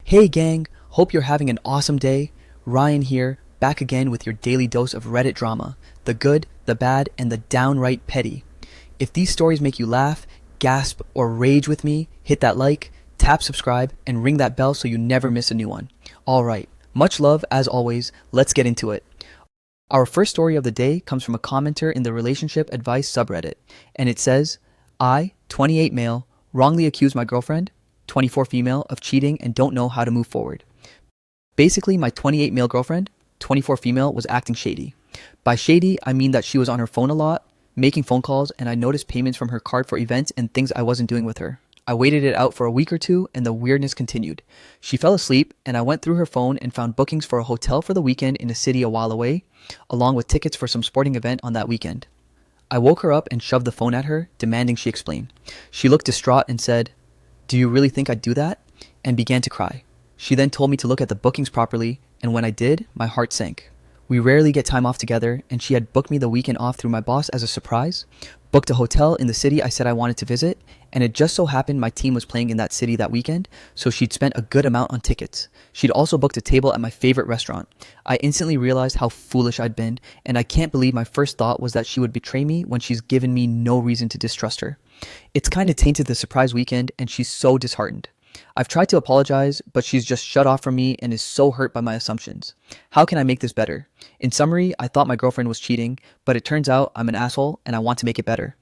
Hey gang, hope you're having an awesome day. Ryan here, back again with your daily dose of Reddit drama. The good, the bad, and the downright petty. If these stories make you laugh, gasp, or rage with me, hit that like, tap subscribe, and ring that bell so you never miss a new one. Alright, much love as always, let's get into it. Our first story of the day comes from a commenter in the relationship advice subreddit, and it says, I, 28 male, wrongly accused my girlfriend, 24 female, of cheating and don't know how to move forward. Basically, my 28 male girlfriend, 24 female, was acting shady. By shady, I mean that she was on her phone a lot, making phone calls, and I noticed payments from her card for events and things I wasn't doing with her. I waited it out for a week or two and the weirdness continued. She fell asleep and I went through her phone and found bookings for a hotel for the weekend in a city a while away, along with tickets for some sporting event on that weekend. I woke her up and shoved the phone at her, demanding she explain. She looked distraught and said, "Do you really think I'd do that?" and began to cry. She then told me to look at the bookings properly, and when I did, my heart sank. We rarely get time off together, and she had booked me the weekend off through my boss as a surprise, booked a hotel in the city I said I wanted to visit, and it just so happened my team was playing in that city that weekend, so she'd spent a good amount on tickets. She'd also booked a table at my favorite restaurant. I instantly realized how foolish I'd been, and I can't believe my first thought was that she would betray me when she's given me no reason to distrust her. It's kinda tainted the surprise weekend, and she's so disheartened. I've tried to apologize, but she's just shut off from me and is so hurt by my assumptions. How can I make this better? In summary, I thought my girlfriend was cheating, but it turns out I'm an asshole and I want to make it better.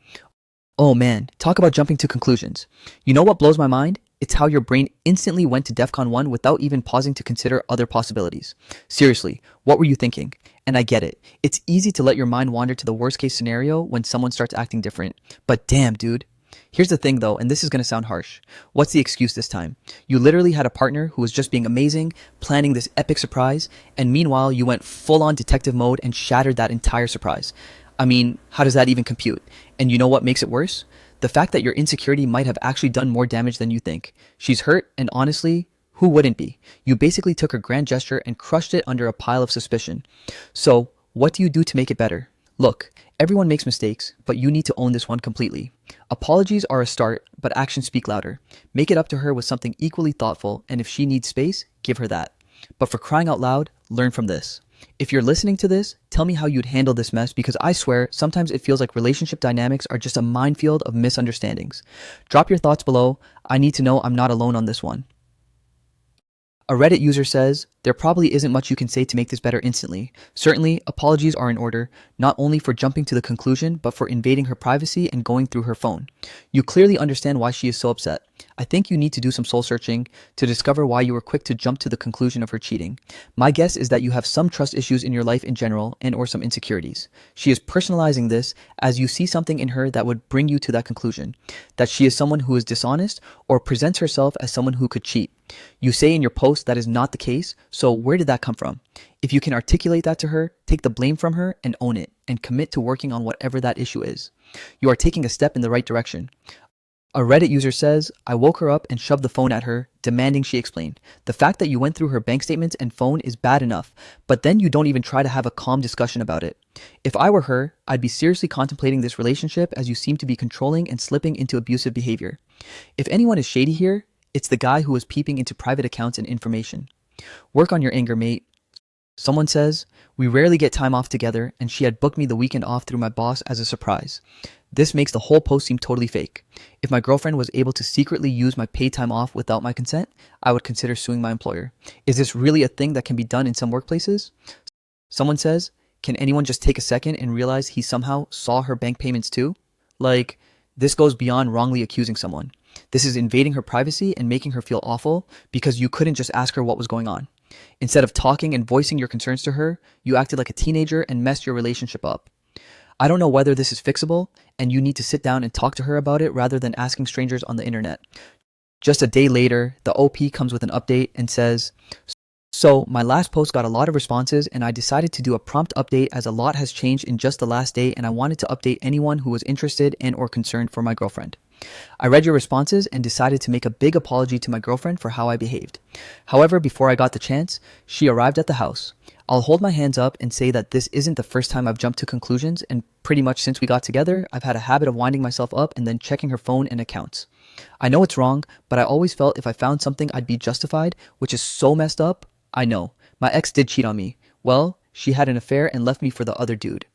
Oh man, talk about jumping to conclusions. You know what blows my mind? It's how your brain instantly went to DEFCON 1 without even pausing to consider other possibilities. Seriously, what were you thinking? And I get it. It's easy to let your mind wander to the worst case scenario when someone starts acting different. But damn, dude. Here's the thing though, and this is going to sound harsh. What's the excuse this time? You literally had a partner who was just being amazing, planning this epic surprise, and meanwhile you went full on detective mode and shattered that entire surprise. I mean, how does that even compute? And you know what makes it worse? The fact that your insecurity might have actually done more damage than you think. She's hurt, and honestly, who wouldn't be? You basically took her grand gesture and crushed it under a pile of suspicion. So, what do you do to make it better? Look, everyone makes mistakes, but you need to own this one completely. Apologies are a start, but actions speak louder. Make it up to her with something equally thoughtful, and if she needs space, give her that. But for crying out loud, learn from this. If you're listening to this, tell me how you'd handle this mess, because I swear, sometimes it feels like relationship dynamics are just a minefield of misunderstandings. Drop your thoughts below. I need to know I'm not alone on this one. A Reddit user says, there probably isn't much you can say to make this better instantly. Certainly, apologies are in order, not only for jumping to the conclusion, but for invading her privacy and going through her phone. You clearly understand why she is so upset. I think you need to do some soul searching to discover why you were quick to jump to the conclusion of her cheating. My guess is that you have some trust issues in your life in general and or some insecurities. She is personalizing this as you see something in her that would bring you to that conclusion. That she is someone who is dishonest or presents herself as someone who could cheat. You say in your post that is not the case, so where did that come from? If you can articulate that to her, take the blame from her and own it, and commit to working on whatever that issue is. You are taking a step in the right direction. A Reddit user says, I woke her up and shoved the phone at her, demanding she explain. The fact that you went through her bank statements and phone is bad enough, but then you don't even try to have a calm discussion about it. If I were her, I'd be seriously contemplating this relationship as you seem to be controlling and slipping into abusive behavior. If anyone is shady here, it's the guy who was peeping into private accounts and information. Work on your anger, mate. Someone says, we rarely get time off together, and she had booked me the weekend off through my boss as a surprise. This makes the whole post seem totally fake. If my girlfriend was able to secretly use my paid time off without my consent, I would consider suing my employer. Is this really a thing that can be done in some workplaces? Someone says, can anyone just take a second and realize he somehow saw her bank payments too? Like, this goes beyond wrongly accusing someone. This is invading her privacy and making her feel awful because you couldn't just ask her what was going on. Instead of talking and voicing your concerns to her, you acted like a teenager and messed your relationship up. I don't know whether this is fixable, and you need to sit down and talk to her about it rather than asking strangers on the internet. Just a day later, the OP comes with an update and says, so my last post got a lot of responses and I decided to do a prompt update as a lot has changed in just the last day and I wanted to update anyone who was interested and or concerned for my girlfriend. I read your responses and decided to make a big apology to my girlfriend for how I behaved. However, before I got the chance, she arrived at the house. I'll hold my hands up and say that this isn't the first time I've jumped to conclusions, and pretty much since we got together, I've had a habit of winding myself up and then checking her phone and accounts. I know it's wrong, but I always felt if I found something I'd be justified, which is so messed up. I know. My ex did cheat on me. Well, she had an affair and left me for the other dude.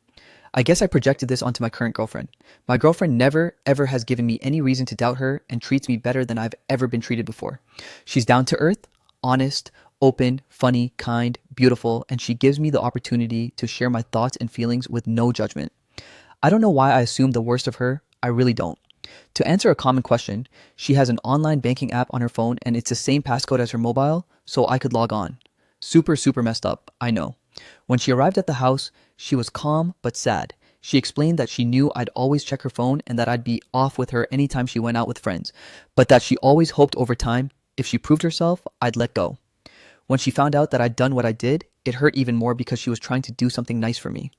I guess I projected this onto my current girlfriend. My girlfriend never, ever has given me any reason to doubt her and treats me better than I've ever been treated before. She's down to earth, honest, open, funny, kind, beautiful, and she gives me the opportunity to share my thoughts and feelings with no judgment. I don't know why I assumed the worst of her. I really don't. To answer a common question, she has an online banking app on her phone and it's the same passcode as her mobile, so I could log on. Super, super messed up, I know. When she arrived at the house, she was calm but sad. She explained that she knew I'd always check her phone and that I'd be off with her anytime she went out with friends, but that she always hoped over time, if she proved herself, I'd let go. When she found out that I'd done what I did, it hurt even more because she was trying to do something nice for me.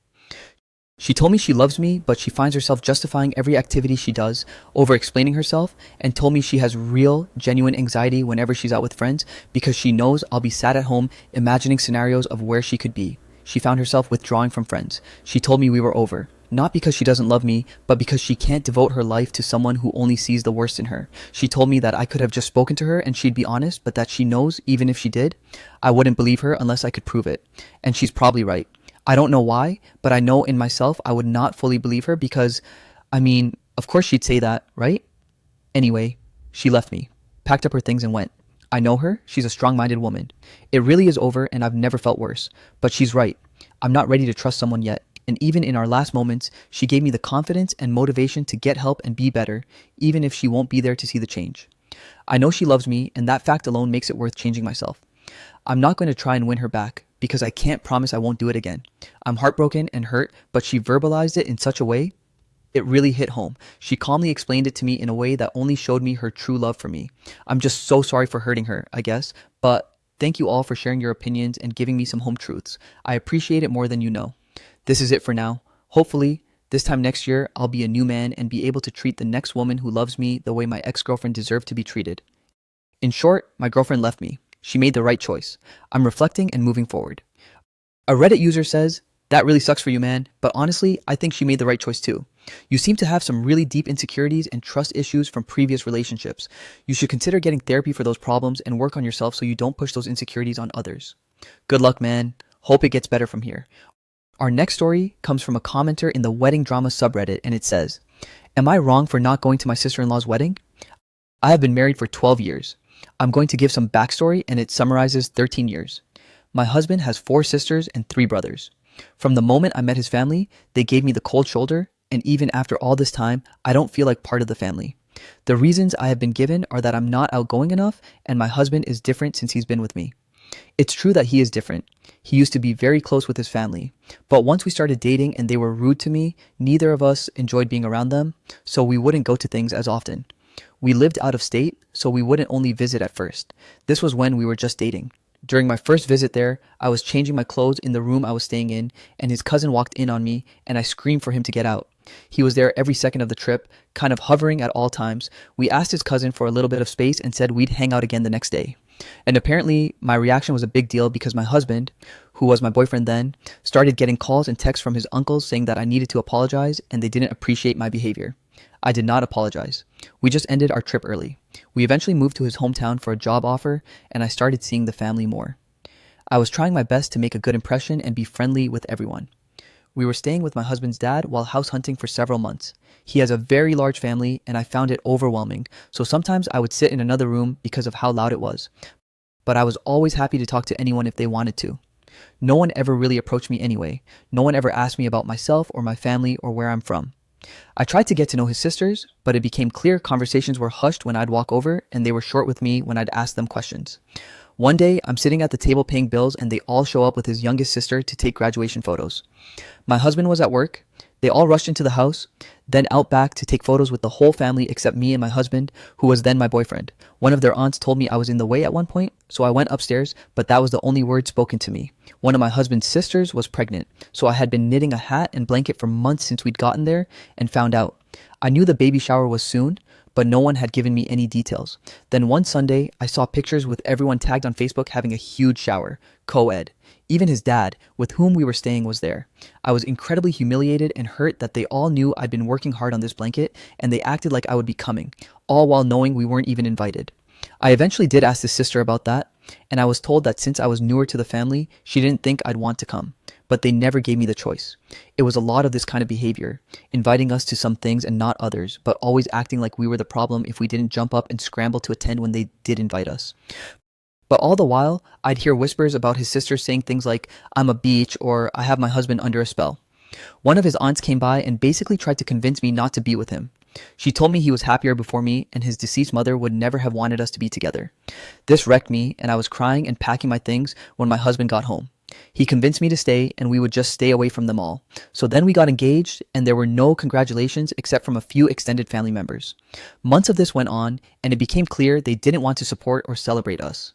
She told me she loves me, but she finds herself justifying every activity she does, over-explaining herself, and told me she has real, genuine anxiety whenever she's out with friends because she knows I'll be sat at home imagining scenarios of where she could be. She found herself withdrawing from friends. She told me we were over, not because she doesn't love me, but because she can't devote her life to someone who only sees the worst in her. She told me that I could have just spoken to her and she'd be honest, but that she knows even if she did, I wouldn't believe her unless I could prove it. And she's probably right. I don't know why, but I know in myself I would not fully believe her because, of course she'd say that, right? Anyway, she left me, packed up her things and went. I know her, she's a strong-minded woman. It really is over and I've never felt worse. But she's right. I'm not ready to trust someone yet. And even in our last moments, she gave me the confidence and motivation to get help and be better, even if she won't be there to see the change. I know she loves me, and that fact alone makes it worth changing myself. I'm not going to try and win her back, because I can't promise I won't do it again. I'm heartbroken and hurt, but she verbalized it in such a way, it really hit home. She calmly explained it to me in a way that only showed me her true love for me. I'm just so sorry for hurting her, I guess, but thank you all for sharing your opinions and giving me some home truths. I appreciate it more than you know. This is it for now. Hopefully, this time next year, I'll be a new man and be able to treat the next woman who loves me the way my ex-girlfriend deserved to be treated. In short, my girlfriend left me. She made the right choice. I'm reflecting and moving forward. A Reddit user says, "That really sucks for you, man, but honestly, I think she made the right choice too. You seem to have some really deep insecurities and trust issues from previous relationships. You should consider getting therapy for those problems and work on yourself so you don't push those insecurities on others. Good luck, man. Hope it gets better from here." Our next story comes from a commenter in the wedding drama subreddit, and it says, "Am I wrong for not going to my sister-in-law's wedding? I have been married for 12 years. I'm going to give some backstory, and it summarizes 13 years. My husband has 4 sisters and 3 brothers. From the moment I met his family, they gave me the cold shoulder, and even after all this time, I don't feel like part of the family. The reasons I have been given are that I'm not outgoing enough, and my husband is different since he's been with me. It's true that he is different. He used to be very close with his family, but once we started dating and they were rude to me, neither of us enjoyed being around them, so we wouldn't go to things as often. We lived out of state, so we wouldn't only visit at first. This was when we were just dating. During my first visit there, I was changing my clothes in the room I was staying in, and his cousin walked in on me, and I screamed for him to get out. He was there every second of the trip, kind of hovering at all times. We asked his cousin for a little bit of space and said we'd hang out again the next day. And apparently, my reaction was a big deal because my husband, who was my boyfriend then, started getting calls and texts from his uncles saying that I needed to apologize and they didn't appreciate my behavior. I did not apologize. We just ended our trip early. We eventually moved to his hometown for a job offer, and I started seeing the family more. I was trying my best to make a good impression and be friendly with everyone. We were staying with my husband's dad while house hunting for several months. He has a very large family, and I found it overwhelming, so sometimes I would sit in another room because of how loud it was. But I was always happy to talk to anyone if they wanted to. No one ever really approached me anyway. No one ever asked me about myself or my family or where I'm from. I tried to get to know his sisters, but it became clear conversations were hushed when I'd walk over, and they were short with me when I'd ask them questions. One day, I'm sitting at the table paying bills, and they all show up with his youngest sister to take graduation photos. My husband was at work. They all rushed into the house, then out back to take photos with the whole family except me and my husband, who was then my boyfriend. One of their aunts told me I was in the way at one point, so I went upstairs, but that was the only word spoken to me. One of my husband's sisters was pregnant, so I had been knitting a hat and blanket for months since we'd gotten there and found out. I knew the baby shower was soon, but no one had given me any details. Then one Sunday, I saw pictures with everyone tagged on Facebook having a huge shower, co-ed. Even his dad, with whom we were staying, was there. I was incredibly humiliated and hurt that they all knew I'd been working hard on this blanket and they acted like I would be coming, all while knowing we weren't even invited. I eventually did ask his sister about that, and I was told that since I was newer to the family, she didn't think I'd want to come. But they never gave me the choice. It was a lot of this kind of behavior, inviting us to some things and not others, but always acting like we were the problem if we didn't jump up and scramble to attend when they did invite us. But all the while, I'd hear whispers about his sister saying things like, "I'm a beach," or "I have my husband under a spell." One of his aunts came by and basically tried to convince me not to be with him. She told me he was happier before me and his deceased mother would never have wanted us to be together. This wrecked me, and I was crying and packing my things when my husband got home. He convinced me to stay and we would just stay away from them all. So then we got engaged and there were no congratulations except from a few extended family members. Months of this went on and it became clear they didn't want to support or celebrate us.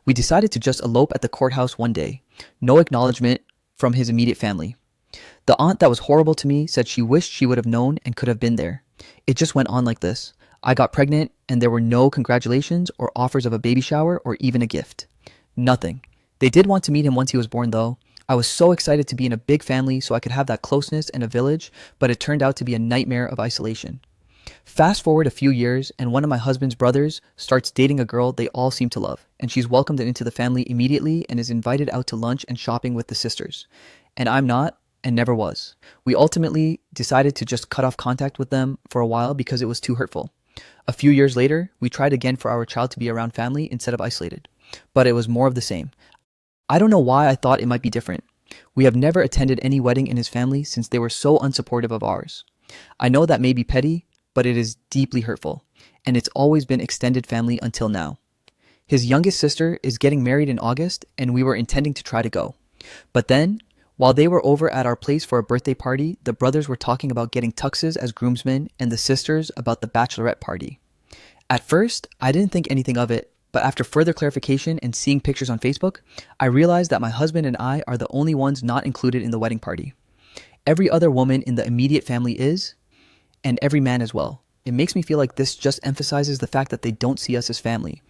We decided to just elope at the courthouse one day. No acknowledgement from his immediate family. The aunt that was horrible to me said she wished she would have known and could have been there. It just went on like this. I got pregnant and there were no congratulations or offers of a baby shower or even a gift. Nothing. They did want to meet him once he was born though. I was so excited to be in a big family so I could have that closeness and a village, but it turned out to be a nightmare of isolation. Fast forward a few years and one of my husband's brothers starts dating a girl they all seem to love, and she's welcomed into the family immediately and is invited out to lunch and shopping with the sisters. And I'm not, and never was. We ultimately decided to just cut off contact with them for a while because it was too hurtful. A few years later, we tried again for our child to be around family instead of isolated, but it was more of the same. I don't know why I thought it might be different. We have never attended any wedding in his family since they were so unsupportive of ours. I know that may be petty, but it is deeply hurtful, and it's always been extended family until now. His youngest sister is getting married in August, and we were intending to try to go. But then, while they were over at our place for a birthday party, the brothers were talking about getting tuxes as groomsmen and the sisters about the bachelorette party. At first, I didn't think anything of it, but after further clarification and seeing pictures on Facebook, I realized that my husband and I are the only ones not included in the wedding party. Every other woman in the immediate family is, and every man as well. It makes me feel like this just emphasizes the fact that they don't see us as family,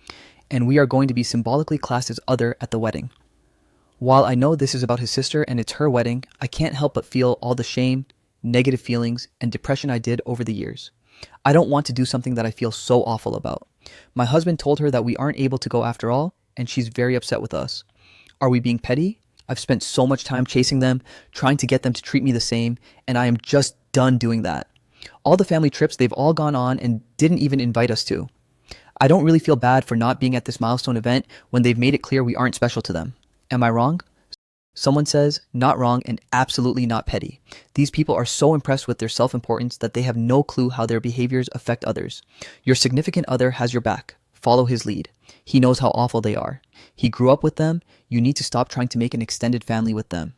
and we are going to be symbolically classed as other at the wedding. While I know this is about his sister and it's her wedding, I can't help but feel all the shame, negative feelings, and depression I did over the years. I don't want to do something that I feel so awful about. My husband told her that we aren't able to go after all, and she's very upset with us. Are we being petty? I've spent so much time chasing them, trying to get them to treat me the same, and I am just done doing that. All the family trips they've all gone on and didn't even invite us to. I don't really feel bad for not being at this milestone event when they've made it clear we aren't special to them. Am I wrong? Someone says, not wrong and absolutely not petty. These people are so impressed with their self-importance that they have no clue how their behaviors affect others. Your significant other has your back. Follow his lead. He knows how awful they are. He grew up with them. You need to stop trying to make an extended family with them.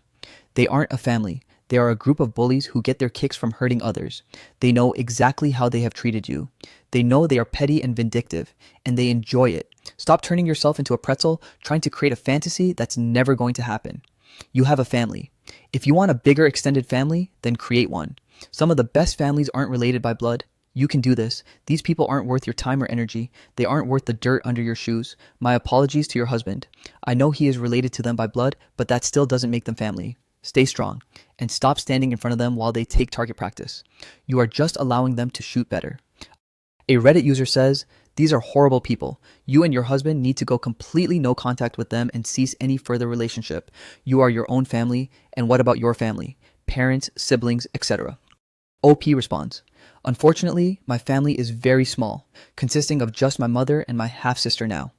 They aren't a family. They are a group of bullies who get their kicks from hurting others. They know exactly how they have treated you. They know they are petty and vindictive, and they enjoy it. Stop turning yourself into a pretzel, trying to create a fantasy that's never going to happen. You have a family. If you want a bigger extended family, then create one. Some of the best families aren't related by blood. You can do this. These people aren't worth your time or energy. They aren't worth the dirt under your shoes. My apologies to your husband. I know he is related to them by blood, but that still doesn't make them family. Stay strong and stop standing in front of them while they take target practice. You are just allowing them to shoot better. A Reddit user says, "These are horrible people. You and your husband need to go completely no contact with them and cease any further relationship. You are your own family, and what about your family? Parents, siblings, etc." OP responds, "Unfortunately, my family is very small, consisting of just my mother and my half-sister now.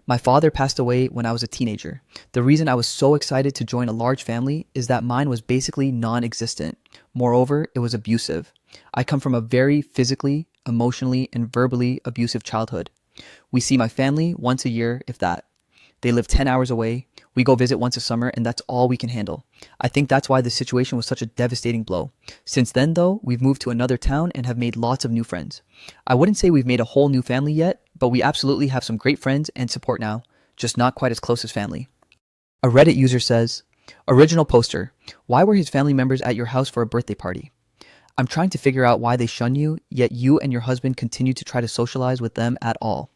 My father passed away when I was a teenager. The reason I was so excited to join a large family is that mine was basically non-existent. Moreover, it was abusive. I come from a very physically, emotionally, and verbally abusive childhood. We see my family once a year, if that. They live 10 hours away. We go visit once a summer, and that's all we can handle. I think that's why the situation was such a devastating blow. Since then, though, we've moved to another town and have made lots of new friends. I wouldn't say we've made a whole new family yet, but we absolutely have some great friends and support now, just not quite as close as family." A Reddit user says, "Original poster. Why were his family members at your house for a birthday party? I'm trying to figure out why they shun you, yet you and your husband continue to try to socialize with them at all.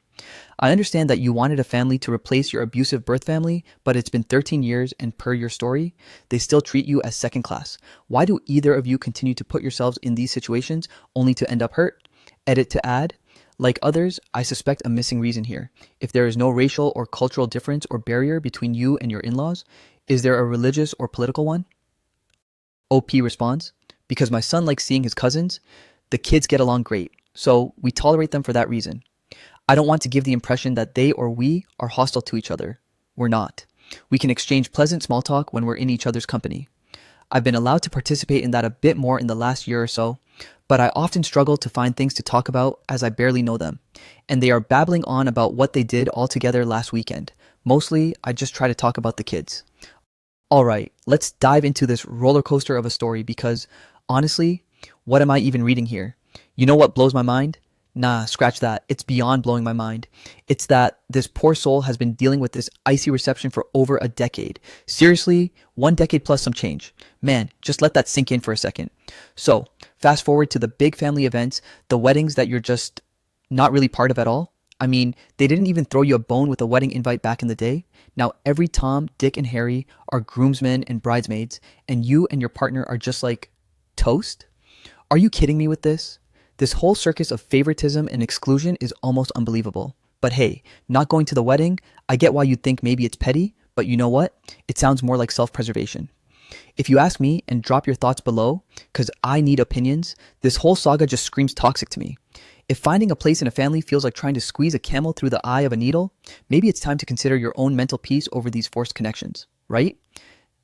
I understand that you wanted a family to replace your abusive birth family, but it's been 13 years and per your story, they still treat you as second class. Why do either of you continue to put yourselves in these situations only to end up hurt? Edit to add. Like others, I suspect a missing reason here. If there is no racial or cultural difference or barrier between you and your in-laws, is there a religious or political one? OP responds, because my son likes seeing his cousins, the kids get along great, so we tolerate them for that reason. I don't want to give the impression that they or we are hostile to each other. We're not. We can exchange pleasant small talk when we're in each other's company. I've been allowed to participate in that a bit more in the last year or so, but I often struggle to find things to talk about as I barely know them, and they are babbling on about what they did all together last weekend. Mostly, I just try to talk about the kids. Alright, let's dive into this roller coaster of a story because, honestly, what am I even reading here? You know what blows my mind? Nah, scratch that. It's beyond blowing my mind. It's that this poor soul has been dealing with this icy reception for over a decade. Seriously, 1 decade plus some change. Man, just let that sink in for a second. So, fast forward to the big family events, the weddings that you're just not really part of at all. I mean, they didn't even throw you a bone with a wedding invite back in the day. Now every Tom, Dick, and Harry are groomsmen and bridesmaids, and you and your partner are just like toast? Are you kidding me with this? This whole circus of favoritism and exclusion is almost unbelievable. But hey, not going to the wedding, I get why you'd think maybe it's petty, but you know what? It sounds more like self-preservation. If you ask me and drop your thoughts below, because I need opinions, this whole saga just screams toxic to me. If finding a place in a family feels like trying to squeeze a camel through the eye of a needle, maybe it's time to consider your own mental peace over these forced connections, right?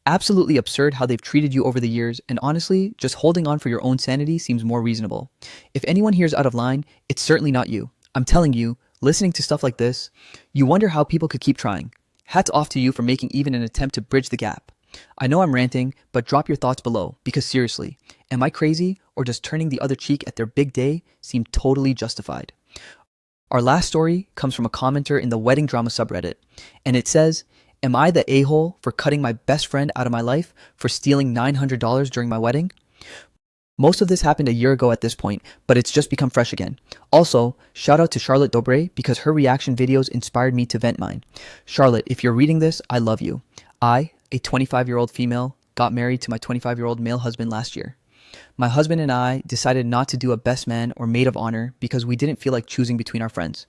Absolutely absurd how they've treated you over the years, and honestly, just holding on for your own sanity seems more reasonable. If anyone here is out of line, it's certainly not you. I'm telling you, listening to stuff like this, you wonder how people could keep trying. Hats off to you for making even an attempt to bridge the gap. I know I'm ranting, but drop your thoughts below, because seriously, am I crazy, or does turning the other cheek at their big day seem totally justified? Our last story comes from a commenter in the wedding drama subreddit, and it says, am I the a-hole for cutting my best friend out of my life for stealing $900 during my wedding? Most of this happened a year ago at this point, but it's just become fresh again. Also, shout out to Charlotte Dobre because her reaction videos inspired me to vent mine. Charlotte, if you're reading this, I love you. I, a 25-year-old female, got married to my 25-year-old male husband last year. My husband and I decided not to do a best man or maid of honor because we didn't feel like choosing between our friends.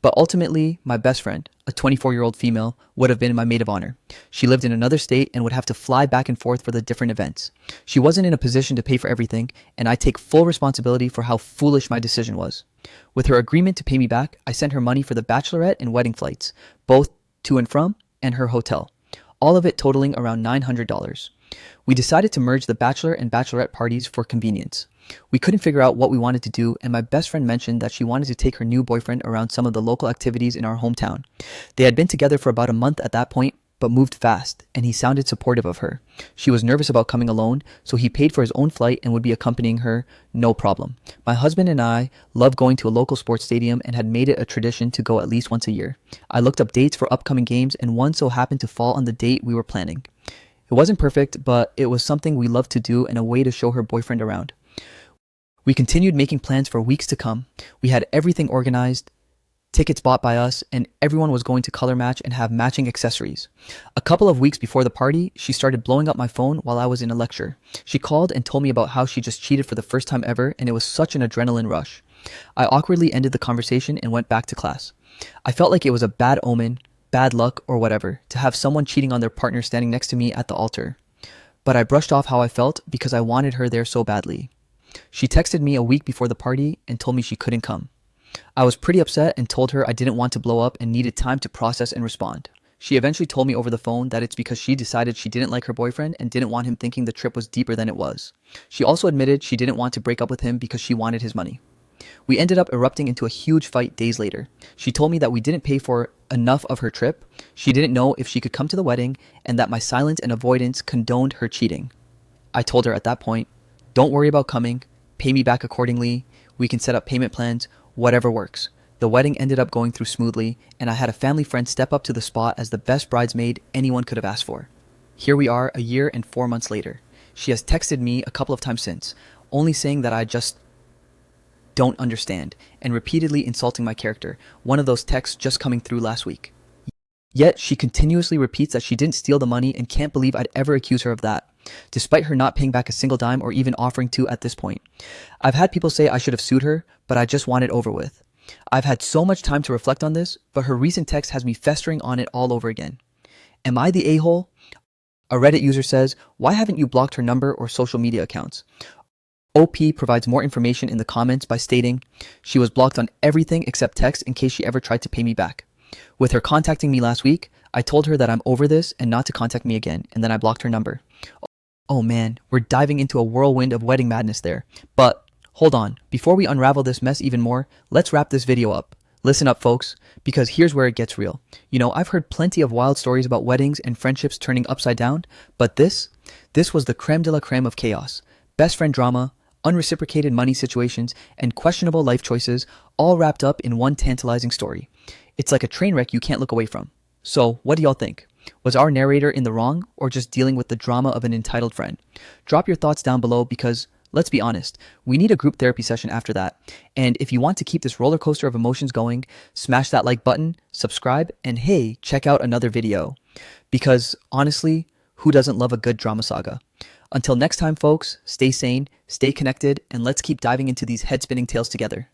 But ultimately, my best friend, a 24-year-old female, would have been my maid of honor. She lived in another state and would have to fly back and forth for the different events. She wasn't in a position to pay for everything, and I take full responsibility for how foolish my decision was. With her agreement to pay me back, I sent her money for the bachelorette and wedding flights, both to and from, and her hotel. All of it totaling around $900. We decided to merge the bachelor and bachelorette parties for convenience. We couldn't figure out what we wanted to do, and my best friend mentioned that she wanted to take her new boyfriend around some of the local activities in our hometown. They had been together for about a month at that point, but moved fast, and he sounded supportive of her. She was nervous about coming alone, so he paid for his own flight and would be accompanying her, no problem. My husband and I love going to a local sports stadium and had made it a tradition to go at least once a year. I looked up dates for upcoming games, and one so happened to fall on the date we were planning. It wasn't perfect, but it was something we loved to do and a way to show her boyfriend around. We continued making plans for weeks to come. We had everything organized, tickets bought by us, and everyone was going to color match and have matching accessories. A couple of weeks before the party, she started blowing up my phone while I was in a lecture. She called and told me about how she just cheated for the first time ever, and it was such an adrenaline rush. I awkwardly ended the conversation and went back to class. I felt like it was a bad omen, bad luck, or whatever, to have someone cheating on their partner standing next to me at the altar. But I brushed off how I felt because I wanted her there so badly. She texted me a week before the party and told me she couldn't come. I was pretty upset and told her I didn't want to blow up and needed time to process and respond. She eventually told me over the phone that it's because she decided she didn't like her boyfriend and didn't want him thinking the trip was deeper than it was. She also admitted she didn't want to break up with him because she wanted his money. We ended up erupting into a huge fight days later. She told me that we didn't pay for enough of her trip, she didn't know if she could come to the wedding, and that my silence and avoidance condoned her cheating. I told her at that point, don't worry about coming, pay me back accordingly, we can set up payment plans, whatever works. The wedding ended up going through smoothly, and I had a family friend step up to the spot as the best bridesmaid anyone could have asked for. Here we are a year and 4 months later. She has texted me a couple of times since. only saying that I just don't understand, and repeatedly insulting my character, one of those texts just coming through last week. Yet she continuously repeats that she didn't steal the money and can't believe I'd ever accuse her of that, despite her not paying back a single dime or even offering to at this point. I've had people say I should have sued her, but I just want it over with. I've had so much time to reflect on this, but her recent text has me festering on it all over again. Am I the a-hole? A Reddit user says, why haven't you blocked her number or social media accounts? OP provides more information in the comments by stating, she was blocked on everything except text in case she ever tried to pay me back. With her contacting me last week, I told her that I'm over this and not to contact me again, and then I blocked her number. Oh man, we're diving into a whirlwind of wedding madness there. But hold on, before we unravel this mess even more, let's wrap this video up. Listen up, folks, because here's where it gets real. You know, I've heard plenty of wild stories about weddings and friendships turning upside down, but this was the creme de la creme of chaos. Best friend drama, unreciprocated money situations, and questionable life choices all wrapped up in one tantalizing story. It's like a train wreck you can't look away from. So, what do y'all think? Was our narrator in the wrong, or just dealing with the drama of an entitled friend? Drop your thoughts down below because, let's be honest, we need a group therapy session after that. And if you want to keep this roller coaster of emotions going, smash that like button, subscribe, and hey, check out another video. Because honestly, who doesn't love a good drama saga? Until next time, folks, stay sane, stay connected, and let's keep diving into these head-spinning tales together.